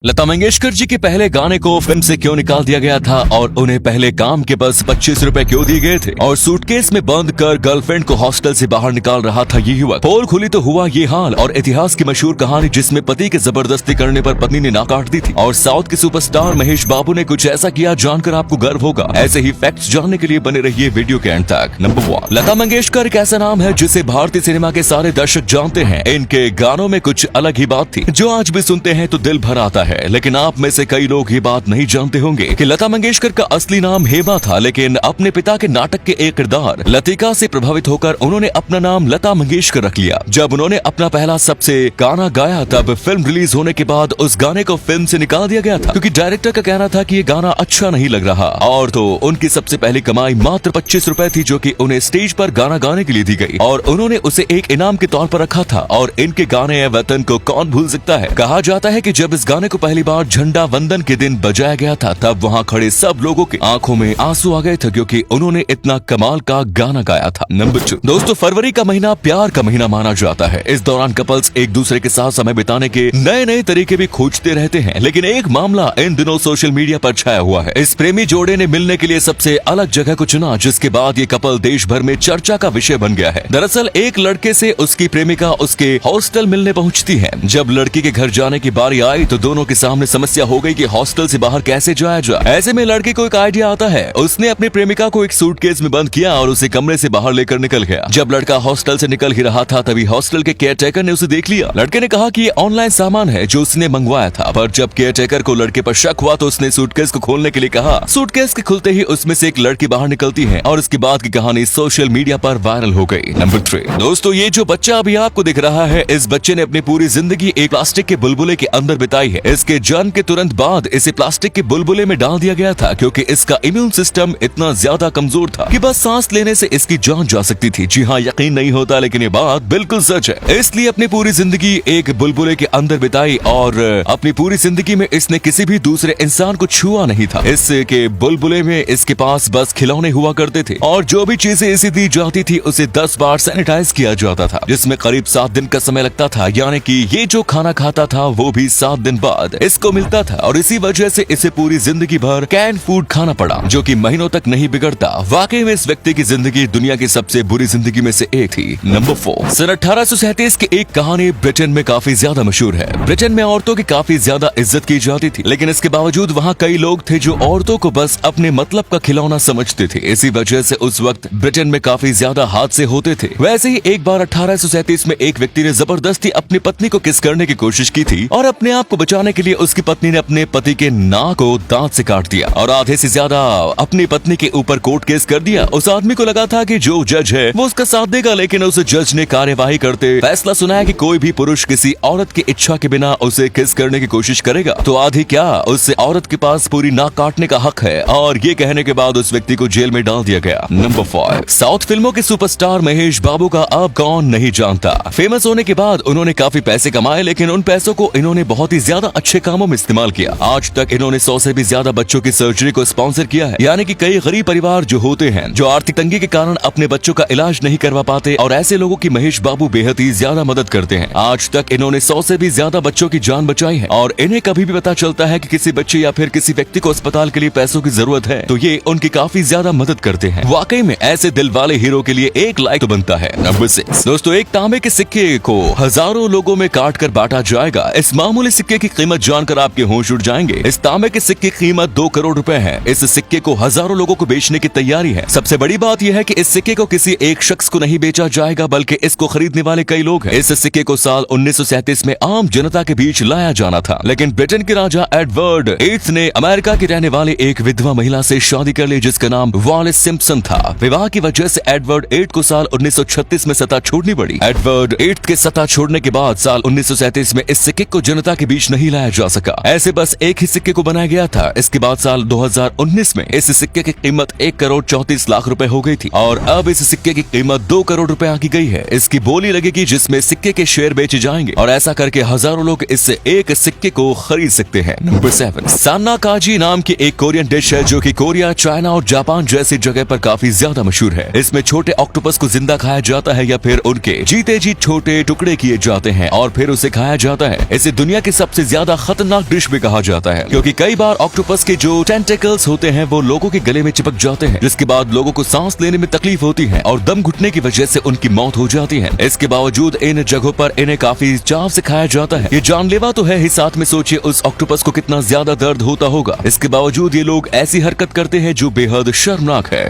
लता मंगेशकर जी के पहले गाने को फिल्म से क्यों निकाल दिया गया था और उन्हें पहले काम के बस 25 रुपए क्यों दिए गए थे और सूटकेस में बंद कर गर्लफ्रेंड को हॉस्टल से बाहर निकाल रहा था ये युवक। पोल खुली तो हुआ ये हाल और इतिहास की मशहूर कहानी जिसमें पति के जबरदस्ती करने पर पत्नी ने नाक काट दी थी और साउथ के सुपरस्टार महेश बाबू ने कुछ ऐसा किया जानकर आपको गर्व होगा। ऐसे ही फैक्ट्स जानने के लिए बने रहिए वीडियो के एंड तक। नंबर 1, लता मंगेशकर एक ऐसा नाम है जिसे भारतीय सिनेमा के सारे दर्शक जानते हैं। इनके गानों में कुछ अलग ही बात थी जो आज भी सुनते हैं तो दिल भर आता है। लेकिन आप में से कई लोग ये बात नहीं जानते होंगे कि लता मंगेशकर का असली नाम हेमा था, लेकिन अपने पिता के नाटक के एक किरदार लतिका से प्रभावित होकर उन्होंने अपना नाम लता मंगेशकर रख लिया। जब उन्होंने अपना पहला सबसे गाना गाया तब फिल्म रिलीज होने के बाद उस गाने को फिल्म से निकाल दिया गया था क्योंकि डायरेक्टर का कहना था कि ये गाना अच्छा नहीं लग रहा। और तो उनकी सबसे पहली कमाई मात्र 25 रुपए थी जो कि उन्हें स्टेज पर गाना गाने के लिए दी गई और उन्होंने उसे एक इनाम के तौर पर रखा था। और इनके गाने वतन को कौन भूल सकता है। कहा जाता है कि जब इस गाने को पहली बार झंडा वंदन के दिन बजाया गया था तब वहाँ खड़े सब लोगों की आंखों में आंसू आ गए थे क्योंकि उन्होंने इतना कमाल का गाना गाया था। नंबर 2, दोस्तों फरवरी का महीना प्यार का महीना माना जाता है। इस दौरान कपल्स एक दूसरे के साथ समय बिताने के नए नए तरीके भी खोजते रहते हैं। लेकिन एक मामला इन दिनों सोशल मीडिया पर छाया हुआ है। इस प्रेमी जोड़े ने मिलने के लिए सबसे अलग जगह को चुना जिसके बाद ये कपल देश भर में चर्चा का विषय बन गया है। दरअसल एक लड़के से उसकी प्रेमिका उसके हॉस्टल मिलने पहुंचती है। जब लड़की के घर जाने की बारी आई तो दोनों के सामने समस्या हो गई कि हॉस्टल से बाहर कैसे जाया जाए। ऐसे में लड़के को एक आइडिया आता है। उसने अपनी प्रेमिका को एक सूटकेस में बंद किया और उसे कमरे से बाहर लेकर निकल गया। जब लड़का हॉस्टल से निकल ही रहा था तभी हॉस्टल के केयरटेकर ने उसे देख लिया। लड़के ने कहा कि ये ऑनलाइन सामान है जो उसने मंगवाया था, पर जब केयरटेकर को लड़के पर शक हुआ तो उसने सूटकेस को खोलने के लिए कहा। सूटकेस के खुलते ही उसमें से एक लड़की बाहर निकलती है और इसके बाद की कहानी सोशल मीडिया पर वायरल हो गई। नंबर 3, दोस्तों ये जो बच्चा अभी आपको दिख रहा है इस बच्चे ने अपनी पूरी जिंदगी एक प्लास्टिक के बुलबुले के अंदर बिताई है। इसके जन्म के तुरंत बाद इसे प्लास्टिक के बुलबुले में डाल दिया गया था क्योंकि इसका इम्यून सिस्टम इतना ज्यादा कमजोर था कि बस सांस लेने से इसकी जान जा सकती थी। जी हाँ, यकीन नहीं होता लेकिन ये बात बिल्कुल सच है। इसलिए अपनी पूरी जिंदगी एक बुलबुले के अंदर बिताई और अपनी पूरी जिंदगी में इसने किसी भी दूसरे इंसान को छुआ नहीं था। इसके बुलबुले में इसके पास बस खिलौने हुआ करते थे और जो भी चीजें इसे दी जाती थी उसे 10 बार सैनिटाइज किया जाता था जिसमें करीब 7 दिन का समय लगता था। यानी कि ये जो खाना खाता था वो भी 7 दिन बाद इसको मिलता था और इसी वजह से इसे पूरी जिंदगी भर कैन फूड खाना पड़ा जो कि महीनों तक नहीं बिगड़ता। वाकई में इस व्यक्ति की जिंदगी दुनिया की सबसे बुरी जिंदगी में से एक थी। नंबर 4, सन 1837 की एक कहानी ब्रिटेन में काफी ज्यादा मशहूर है। ब्रिटेन में औरतों की काफी ज्यादा इज्जत की जाती थी लेकिन इसके बावजूद वहाँ कई लोग थे जो औरतों को बस अपने मतलब का खिलौना समझते थे। इसी वजह से उस वक्त ब्रिटेन में काफी ज्यादा हादसे होते थे। वैसे ही एक बार 1837 में एक व्यक्ति ने जबरदस्ती अपनी पत्नी को किस करने की कोशिश की थी और अपने आप को बचाने के लिए उसकी पत्नी ने अपने पति के नाक को दांत से काट दिया और आधे से ज्यादा अपनी पत्नी के ऊपर कोर्ट केस कर दिया। उस आदमी को लगा था कि जो जज है वो उसका साथ देगा, लेकिन उस जज ने कार्यवाही करते फैसला सुनाया कि कोई भी पुरुष किसी औरत की इच्छा के बिना उसे किस करने की कोशिश करेगा तो आधी क्या उस औरत के पास पूरी नाक काटने का हक है। और ये कहने के बाद उस व्यक्ति को जेल में डाल दिया गया। नंबर 5, साउथ फिल्मों के सुपरस्टार महेश बाबू का अब कौन नहीं जानता। फेमस होने के बाद उन्होंने काफी पैसे कमाए लेकिन उन पैसों को इन्होंने बहुत ही ज्यादा अच्छे कामों में इस्तेमाल किया। आज तक इन्होंने 100 से भी ज्यादा बच्चों की सर्जरी को स्पॉन्सर किया है। यानी कि कई गरीब परिवार जो होते हैं जो आर्थिक तंगी के कारण अपने बच्चों का इलाज नहीं करवा पाते और ऐसे लोगों की महेश बाबू बेहद ही ज्यादा मदद करते हैं। आज तक इन्होंने 100 से भी ज्यादा बच्चों की जान बचाई है और इन्हें कभी भी पता चलता है कि किसी बच्चे या फिर किसी व्यक्ति को अस्पताल के लिए पैसों की जरूरत है तो ये उनकी काफी ज्यादा मदद करते हैं। वाकई में ऐसे दिल वाले हीरो के लिए एक लाइक तो बनता है। नंबर 6, दोस्तों एक तांबे के सिक्के को हजारों लोगों में काट कर बांटा जाएगा। इस मामूली सिक्के की कीमत जानकर आपके होश उड़ जाएंगे। इस तांबे के सिक्के की कीमत 2 करोड़ रुपए है। इस सिक्के को हजारों लोगों को बेचने की तैयारी है। सबसे बड़ी बात यह है कि इस सिक्के को किसी एक शख्स को नहीं बेचा जाएगा बल्कि इसको खरीदने वाले कई लोग हैं। इस सिक्के को साल 1937 में आम जनता के बीच लाया जाना था लेकिन ब्रिटेन के राजा एडवर्ड 8 ने अमेरिका की रहने वाली एक विधवा महिला से शादी कर ली जिसका नाम वॉलेस सिम्पसन था। विवाह की वजह से एडवर्ड 8 को साल 1936 में सत्ता छोड़नी पड़ी। एडवर्ड 8 के सत्ता छोड़ने के बाद साल 1937 में इस सिक्के को जनता के बीच नहीं लाया जा सका। ऐसे बस एक ही सिक्के को बनाया गया था। इसके बाद साल 2019 में इस सिक्के की कीमत 1 करोड़ 34 लाख रुपए हो गई थी और अब इस सिक्के की कीमत 2 करोड़ रुपए आकी गई है। इसकी बोली लगेगी जिसमें सिक्के के शेयर बेचे जाएंगे और ऐसा करके हजारों लोग इससे एक सिक्के को खरीद सकते हैं। नंबर 7, सान्ना काजी नाम की एक कोरियन डिश है जो कि कोरिया, चाइना और जापान जैसी जगह पर काफी ज्यादा मशहूर है। इसमें छोटे ऑक्टोपस को जिंदा खाया जाता है या फिर उनके जीते जी छोटे टुकड़े किए जाते हैं और फिर उसे खाया जाता है। इसे दुनिया की सबसे ज्यादा ज्यादा खतरनाक डिश भी कहा जाता है, क्योंकि कई बार ऑक्टोपस के जो टेंटेकल्स होते हैं वो लोगों के गले में चिपक जाते हैं, जिसके बाद लोगों को सांस लेने में तकलीफ होती है और दम घुटने की वजह से उनकी मौत हो जाती है। इसके बावजूद इन जगहों पर इन्हें काफी चाव से खाया जाता है। ये जानलेवा तो है ही, साथ में सोचिए उस ऑक्टोपस को कितना ज्यादा दर्द होता होगा। इसके बावजूद ये लोग ऐसी हरकत करते हैं जो बेहद शर्मनाक है।